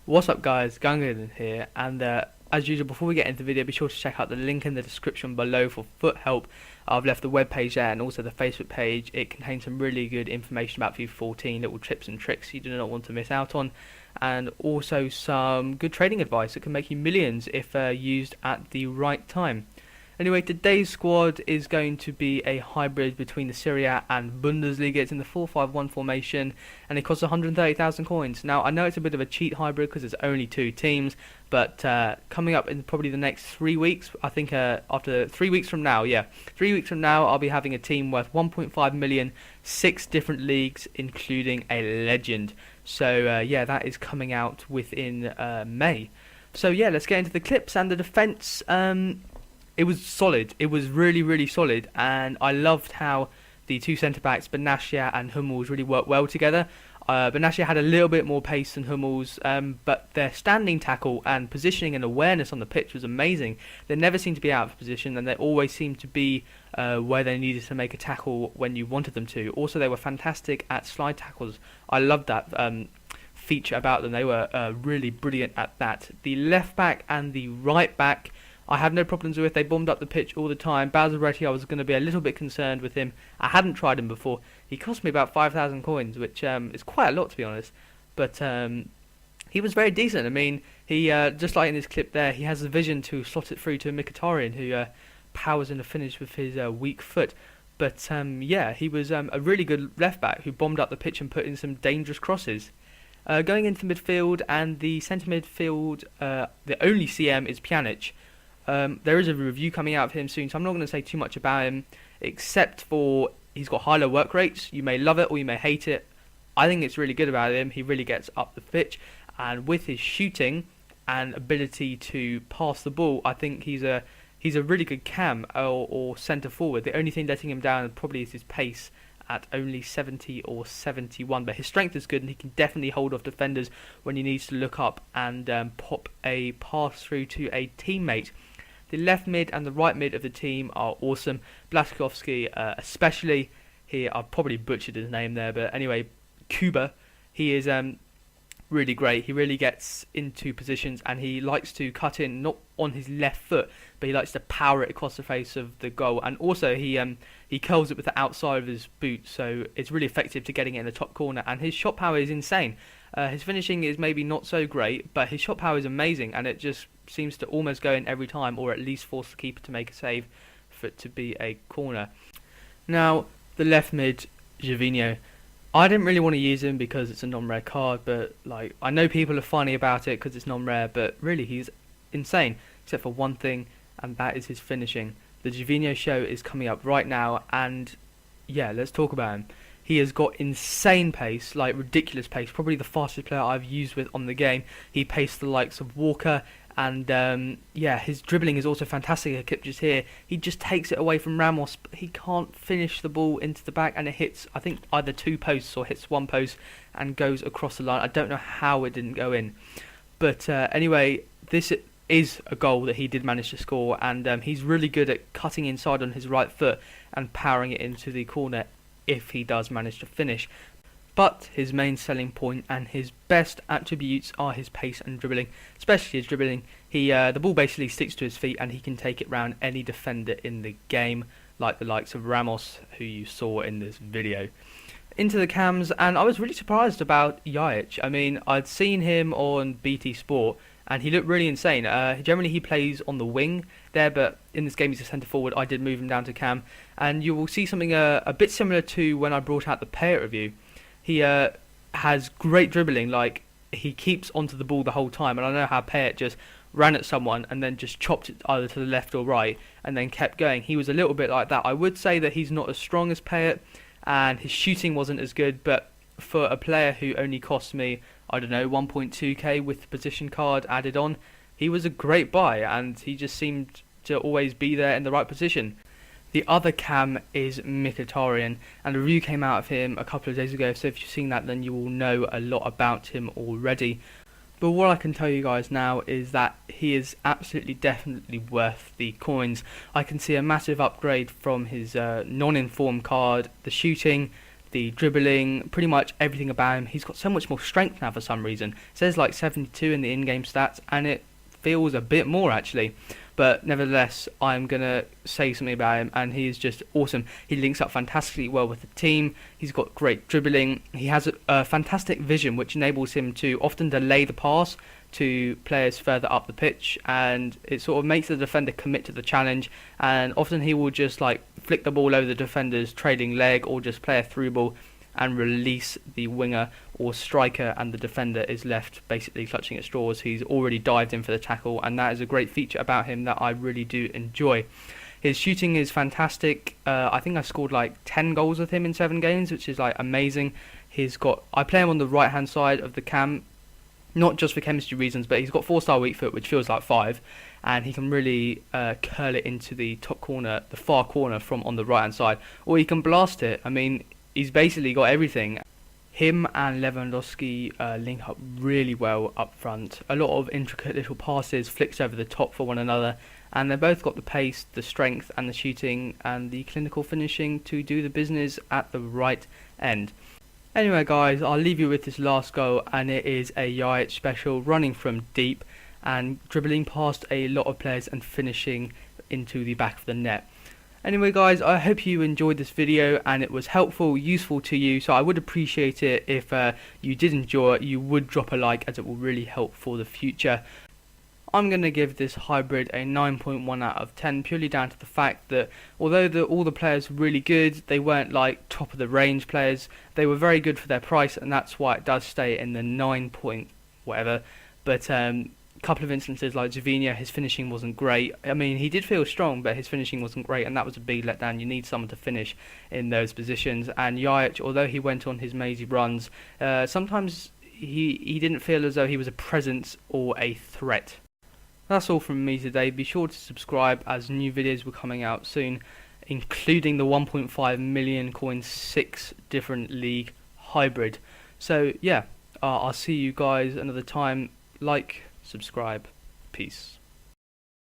What's up guys, Gungan here, and as usual before we get into the video, be sure to check out the link in the description below for foot help. I've left the web page there and also the Facebook page. It contains some really good information about FIFA 14, little tips and tricks you do not want to miss out on, and also some good trading advice that can make you millions if used at the right time. Anyway, today's squad is going to be a hybrid between the Serie A and Bundesliga. It's in the 4-5-1 formation, and it costs 130,000 coins. Now, I know it's a bit of a cheat hybrid because it's only two teams, but coming up in probably the next 3 weeks, I think after 3 weeks from now, 3 weeks from now, I'll be having a team worth 1.5 million, 6 different leagues, including a legend. So, yeah, that is coming out within May. So, yeah, let's get into the clips and the defence. It was solid. It was really, really solid, and I loved how the two centre-backs, Benassia and Hummels, really worked well together. Benassia had a little bit more pace than Hummels, but their standing tackle and positioning and awareness on the pitch was amazing. They never seemed to be out of position, and they always seemed to be where they needed to make a tackle when you wanted them to. Also, they were fantastic at slide tackles. I loved that feature about them. They were really brilliant at that. The left-back and the right-back, I have no problems with. They bombed up the pitch all the time. Balzaretti, I was going to be a little bit concerned with him. I hadn't tried him before. He cost me about 5,000 coins, which is quite a lot to be honest. But he was very decent. I mean, he just like in this clip there, he has the vision to slot it through to Mkhitaryan, who powers in the finish with his weak foot. But yeah, he was a really good left back who bombed up the pitch and put in some dangerous crosses. Going into midfield and the centre midfield, the only CM is Pjanic. There is a review coming out of him soon, so I'm not going to say too much about him, except for he's got high low work rates. You may love it or you may hate it. I think it's really good about him. He really gets up the pitch, and with his shooting and ability to pass the ball, I think he's a really good cam or centre forward. The only thing letting him down probably is his pace at only 70 or 71, but his strength is good and he can definitely hold off defenders when he needs to look up and pop a pass through to a teammate. The left mid and the right mid of the team are awesome. Blaszczykowski especially, I've probably butchered his name there, but anyway, Kuba, he is really great. He really gets into positions and he likes to cut in, not on his left foot, but he likes to power it across the face of the goal. And also he curls it with the outside of his boot, so it's really effective to getting it in the top corner. And his shot power is insane. His finishing is maybe not so great, but his shot power is amazing, and it just seems to almost go in every time, or at least force the keeper to make a save for it to be a corner. Now, the left mid, Gervinho. I didn't really want to use him because it's a non-rare card, but like I know people are funny about it because it's non-rare, but really he's insane, except for one thing, and that is his finishing. The Gervinho show is coming up right now, and yeah, let's talk about him. He has got insane pace, like ridiculous pace, probably the fastest player I've used with on the game. He paced the likes of Walker, and yeah, his dribbling is also fantastic. A clip just here, he just takes it away from Ramos, but he can't finish the ball into the back, and it hits, I think, either two posts or hits one post and goes across the line. I don't know how it didn't go in, but anyway, this is a goal that he did manage to score, and he's really good at cutting inside on his right foot and powering it into the corner if he does manage to finish. But his main selling point and his best attributes are his pace and dribbling, especially his dribbling. The ball basically sticks to his feet and he can take it round any defender in the game, like the likes of Ramos, who you saw in this video. Into the cams, and I was really surprised about Yajic. I mean, I'd seen him on BT Sport and he looked really insane. Generally he plays on the wing there, but in this game he's a centre forward. I did move him down to cam, and you will see something a bit similar to when I brought out the Payet review. He has great dribbling, like he keeps onto the ball the whole time, and I know how Payet just ran at someone and then just chopped it either to the left or right and then kept going. He was a little bit like that. I would say that he's not as strong as Payet and his shooting wasn't as good, but for a player who only cost me, I don't know, 1.2k with the position card added on, he was a great buy, and he just seemed to always be there in the right position. The other cam is Mkhitaryan, and a review came out of him a couple of days ago, so if you've seen that then you will know a lot about him already. But what I can tell you guys now is that he is absolutely definitely worth the coins. I can see a massive upgrade from his non-informed card, the shooting, the dribbling, pretty much everything about him. He's got so much more strength now for some reason. It says like 72 in the in-game stats, and it feels a bit more actually. But nevertheless, I'm going to say something about him, and he is just awesome. He links up fantastically well with the team. He's got great dribbling. He has a fantastic vision, which enables him to often delay the pass to players further up the pitch, and it sort of makes the defender commit to the challenge. And often he will just like flick the ball over the defender's trailing leg, or just play a through ball and release the winger or striker, and the defender is left basically clutching at straws. He's already dived in for the tackle, and that is a great feature about him that I really do enjoy. His shooting is fantastic. I think I scored like 10 goals with him in 7 games, which is like amazing. I play him on the right hand side of the cam, not just for chemistry reasons, but he's got 4-star weak foot, which feels like 5, and he can really curl it into the top corner, the far corner from on the right hand side, or he can blast it. I mean, he's basically got everything. Him and Lewandowski link up really well up front. A lot of intricate little passes, flicks over the top for one another, and they've both got the pace, the strength, and the shooting, and the clinical finishing to do the business at the right end. Anyway guys, I'll leave you with this last goal, and it is a Yajic special, running from deep and dribbling past a lot of players and finishing into the back of the net. Anyway guys, I hope you enjoyed this video and it was helpful, useful to you, so I would appreciate it if you did enjoy it, you would drop a like, as it will really help for the future. I'm going to give this hybrid a 9.1 out of 10, purely down to the fact that although all the players were really good, they weren't like top of the range players. They were very good for their price, and that's why it does stay in the 9 point whatever. But couple of instances like Javinia, his finishing wasn't great. I mean, he did feel strong, but his finishing wasn't great, and that was a big letdown. You need someone to finish in those positions. And Yajic, although he went on his mazy runs, sometimes he didn't feel as though he was a presence or a threat. That's all from me today. Be sure to subscribe, as new videos will coming out soon, including the 1.5 million coin 6 different league hybrid. So yeah, I'll see you guys another time. Like, subscribe, peace.